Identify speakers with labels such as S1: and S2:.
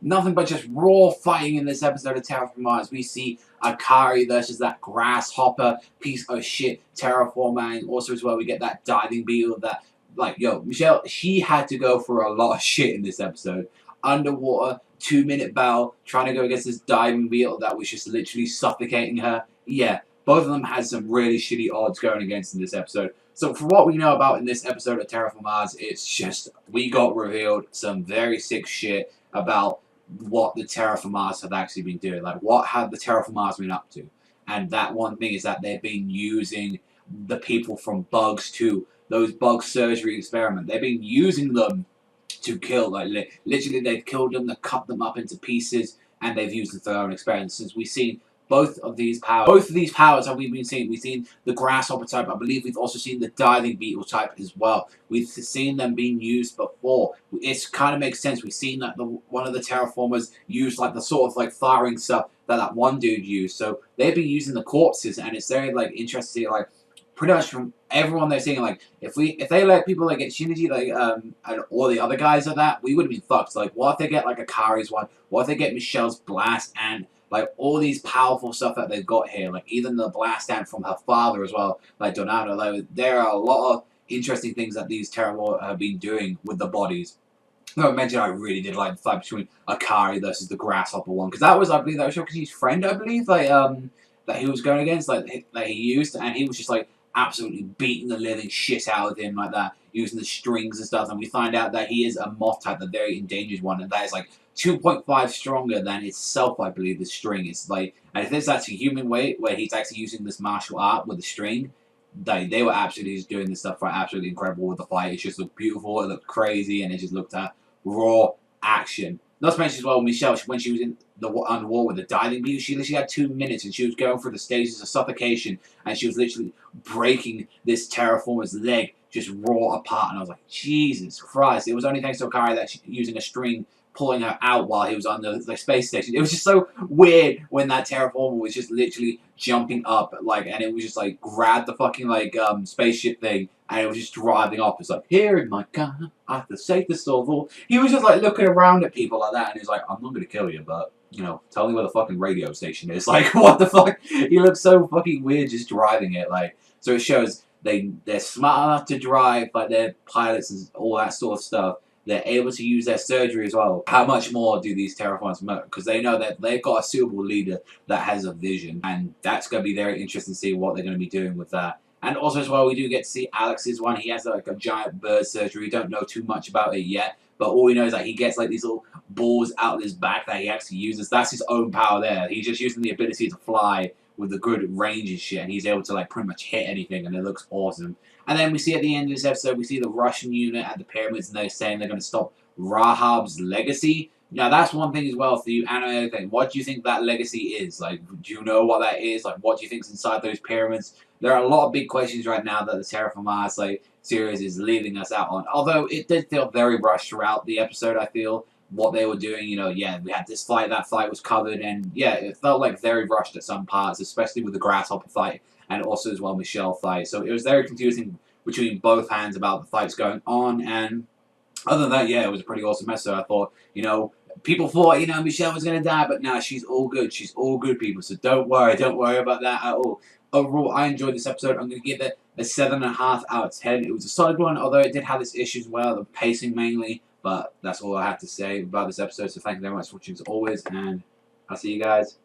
S1: nothing but just raw fighting in this episode of Terra Formars. We see Akari versus that grasshopper piece of shit Terraformar, and also as well we get that diving beetle that, like, yo, Michelle, she had to go for a lot of shit in this episode. Underwater, 2-minute battle, trying to go against this diving beetle that was just literally suffocating her. Yeah, both of them had some really shitty odds going against in this episode. So for what we know about in this episode of Terraformars, it's just, we got revealed some very sick shit about what the Terraformars have actually been doing. Like, what have the Terraformars been up to? And that one thing is that they've been using the people from Bugs 2, those bug surgery experiment. They've been using them to kill, like, literally they've killed them, they've cut them up into pieces, and they've used them for their own experiences. We've seen both of these powers have we been seeing. We've seen the grasshopper type. I believe we've also seen the diving beetle type as well. We've seen them being used before. It kind of makes sense. We've seen that one of the Terraformers used like the sort of like firing stuff that one dude used. So they've been using the corpses, and it's very like interesting. Like, pretty much from everyone they're saying, like, if they let people like get Shinichi, like and all the other guys of that, we would have been fucked. Like, what if they get like Akari's one? What if they get Michelle's blast and like all these powerful stuff that they've got here, like even the blast ant from her father as well, like Donato. Like, there are a lot of interesting things that these Terraformars have been doing with the bodies. No, I mentioned I really did like the fight between Akari versus the grasshopper one, because that was, I believe, that was Shokuchi's friend, I believe, like that he was going against, like that he used, and he was just like absolutely beating the living shit out of him like that, using the strings and stuff. And we find out that he is a moth type, the very endangered one, and that is like 2.5 stronger than itself, I believe, the string. It's like, and if it's actually human weight, where he's actually using this martial art with the string, they were absolutely just doing this stuff for absolutely incredible with the fight. It just looked beautiful, it looked crazy, and it just looked at raw action. Not to mention as well, Michelle, when she was in the underwater with the diving beetle, she literally had 2 minutes, and she was going through the stages of suffocation, and she was literally breaking this Terraformer's leg just raw apart. And I was like, Jesus Christ! It was only thanks to Akari that she using a string pulling her out while he was on the space station. It was just so weird when that Terraformer was just literally jumping up, like, and it was just like grabbed the fucking like spaceship thing, and it was just driving off. It's like, here in my car, I have the safest of all. He was just like looking around at people like that, and he's like, I'm not gonna kill you, but you know, tell me where the fucking radio station is. Like, what the fuck? He looks so fucking weird just driving it. Like, so it shows they're smart enough to drive, like they're pilots and all that sort of stuff. They're able to use their surgery as well. How much more do these Terraformars know? Because they know that they've got a suitable leader that has a vision. And that's going to be very interesting to see what they're going to be doing with that. And also as well, we do get to see Alex's one. He has like a giant bird surgery. We don't know too much about it yet. But all we know is that he gets like these little balls out of his back that he actually uses. That's his own power there. He's just using the ability to fly with the good range and shit. And he's able to like pretty much hit anything. And it looks awesome. And then we see at the end of this episode, we see the Russian unit at the pyramids, and they're saying they're going to stop Rahab's legacy. Now, that's one thing as well for you, anime thing. What do you think that legacy is? Like, do you know what that is? Like, what do you think's inside those pyramids? There are a lot of big questions right now that the Terraformars like series is leaving us out on. Although it did feel very rushed throughout the episode, I feel. What they were doing, you know, yeah, we had this fight, that fight was covered, and yeah, it felt like very rushed at some parts, especially with the grasshopper fight, and also as well Michelle fight. So it was very confusing between both hands about the fights going on, and other than that, yeah, it was a pretty awesome mess. So I thought, you know, people thought, you know, Michelle was going to die, but now she's all good. She's all good, people. So don't worry about that at all. Overall, I enjoyed this episode. I'm going to give it a 7.5 out of 10. It was a solid one, although it did have its issues as well, the pacing mainly. But that's all I have to say about this episode. So thank you very much for watching as always, and I'll see you guys